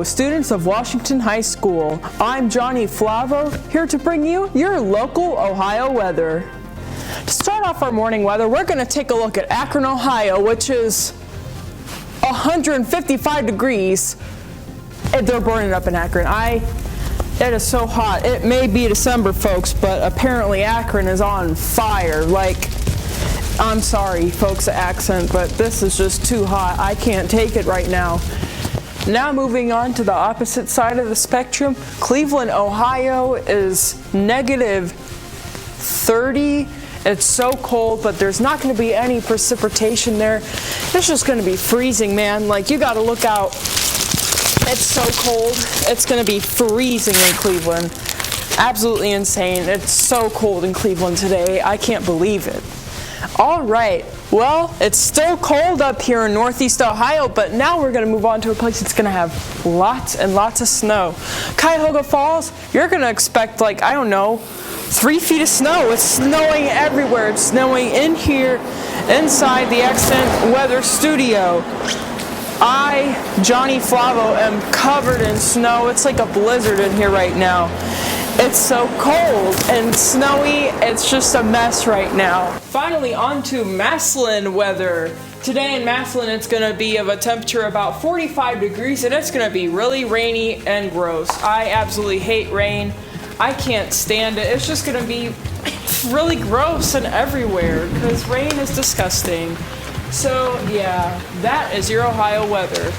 Hello, students of Washington High School. I'm Johnny Flavo, here to bring you your local Ohio weather. To start off our morning weather, we're going to take a look at Akron, Ohio, which is 155 degrees. They're burning up in Akron. It is so hot. It may be December, folks, but apparently Akron is on fire. I'm sorry, folks, the accent, but this is just too hot. I can't take it right now. Now moving on to the opposite side of the spectrum, Cleveland, Ohio is negative 30. It's so cold, but there's not going to be any precipitation there. It's just going to be freezing, man. You got to look out. It's so cold. It's going to be freezing in Cleveland. Absolutely insane. It's so cold in Cleveland today. I can't believe it. All right. Well, it's still cold up here in Northeast Ohio, but now we're going to move on to a place that's going to have lots and lots of snow. Cuyahoga Falls, you're going to expect 3 feet of snow. It's snowing everywhere. It's snowing in here, inside the Accent Weather Studio. I, Johnny Flavo, am covered in snow. It's like a blizzard in here right now. It's so cold and snowy, it's just a mess right now. Finally, on to Massillon weather. Today in Massillon, it's going to be of a temperature about 45 degrees, and it's going to be really rainy and gross. I absolutely hate rain. I can't stand it. It's just going to be really gross and everywhere because rain is disgusting. So, yeah, that is your Ohio weather.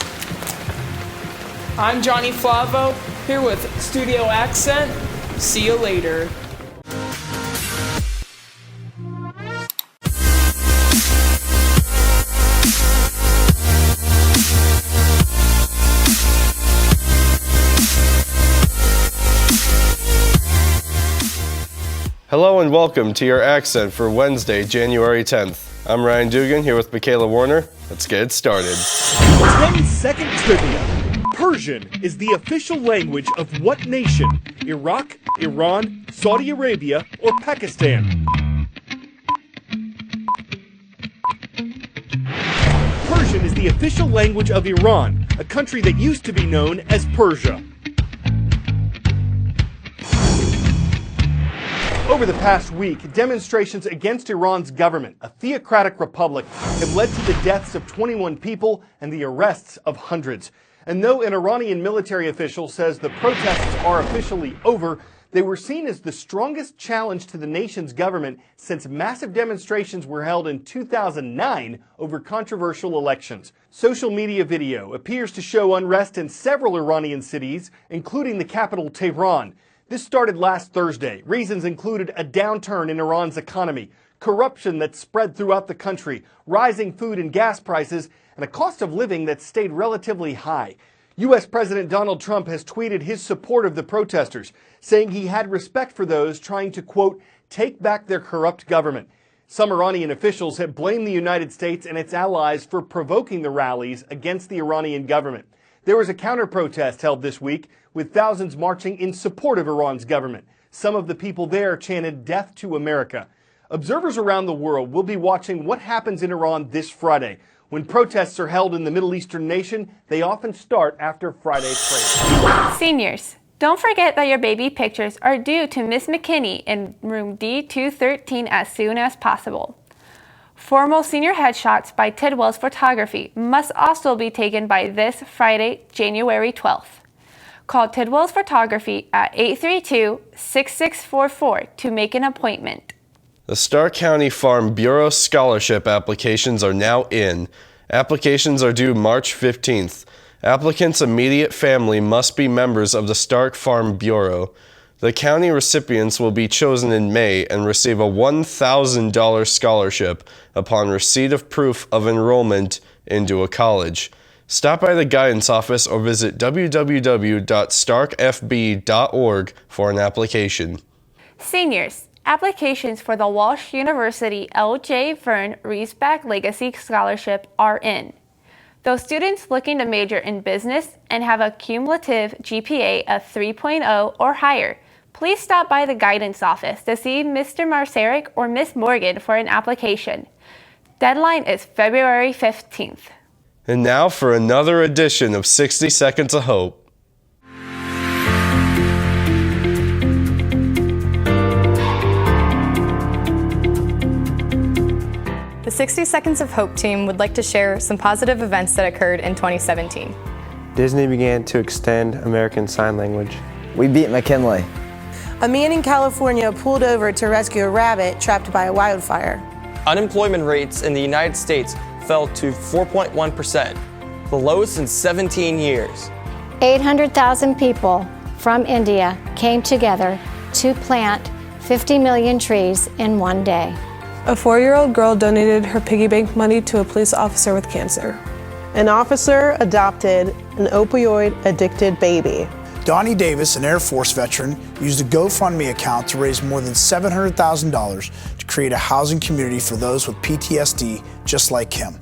I'm Johnny Flavo, here with Studio Accent. See you later. Hello and welcome to your Accent for Wednesday, January 10th. I'm Ryan Dugan here with Michaela Warner. Let's get started. 10-second trivia. Persian is the official language of what nation? Iraq, Iran, Saudi Arabia, or Pakistan? Persian is the official language of Iran, a country that used to be known as Persia. Over the past week, demonstrations against Iran's government, a theocratic republic, have led to the deaths of 21 people and the arrests of hundreds. And though an Iranian military official says the protests are officially over, they were seen as the strongest challenge to the nation's government since massive demonstrations were held in 2009 over controversial elections. Social media video appears to show unrest in several Iranian cities, including the capital Tehran. This started last Thursday. Reasons included a downturn in Iran's economy, corruption that spread throughout the country, rising food and gas prices, and a cost of living that stayed relatively high. U.S. President Donald Trump has tweeted his support of the protesters, saying he had respect for those trying to, quote, take back their corrupt government. Some Iranian officials have blamed the United States and its allies for provoking the rallies against the Iranian government. There was a counter-protest held this week, with thousands marching in support of Iran's government. Some of the people there chanted "Death to America." Observers around the world will be watching what happens in Iran this Friday. When protests are held in the Middle Eastern nation, they often start after Friday's prayer. Seniors, don't forget that your baby pictures are due to Miss McKinney in room D213 as soon as possible. Formal senior headshots by Tidwell's Photography must also be taken by this Friday, January 12th. Call Tidwell's Photography at 832-6644 to make an appointment. The Stark County Farm Bureau scholarship applications are now in. Applications are due March 15th. Applicants' immediate family must be members of the Stark Farm Bureau. The county recipients will be chosen in May and receive a $1,000 scholarship upon receipt of proof of enrollment into a college. Stop by the guidance office or visit www.starkfb.org for an application. Seniors, applications for the Walsh University L.J. Verne Riesback Legacy Scholarship are in. Those students looking to major in business and have a cumulative GPA of 3.0 or higher, please stop by the guidance office to see Mr. Marceric or Miss Morgan for an application. Deadline is February 15th. And now for another edition of 60 Seconds of Hope. 60 Seconds of Hope team would like to share some positive events that occurred in 2017. Disney began to extend American Sign Language. We beat McKinley. A man in California pulled over to rescue a rabbit trapped by a wildfire. Unemployment rates in the United States fell to 4.1%, the lowest in 17 years. 800,000 people from India came together to plant 50 million trees in one day. A 4-year-old girl donated her piggy bank money to a police officer with cancer. An officer adopted an opioid-addicted baby. Donnie Davis, an Air Force veteran, used a GoFundMe account to raise more than $700,000 to create a housing community for those with PTSD just like him.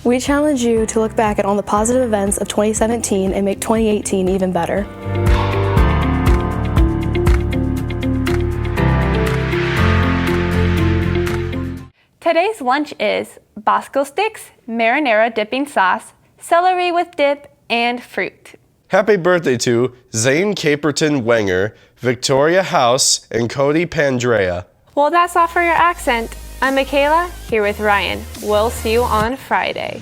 We challenge you to look back at all the positive events of 2017 and make 2018 even better. Today's lunch is Bosco sticks, marinara dipping sauce, celery with dip, and fruit. Happy birthday to Zane Caperton Wenger, Victoria House, and Cody Pandrea. Well, that's all for your accent. I'm Michaela, here with Ryan. We'll see you on Friday.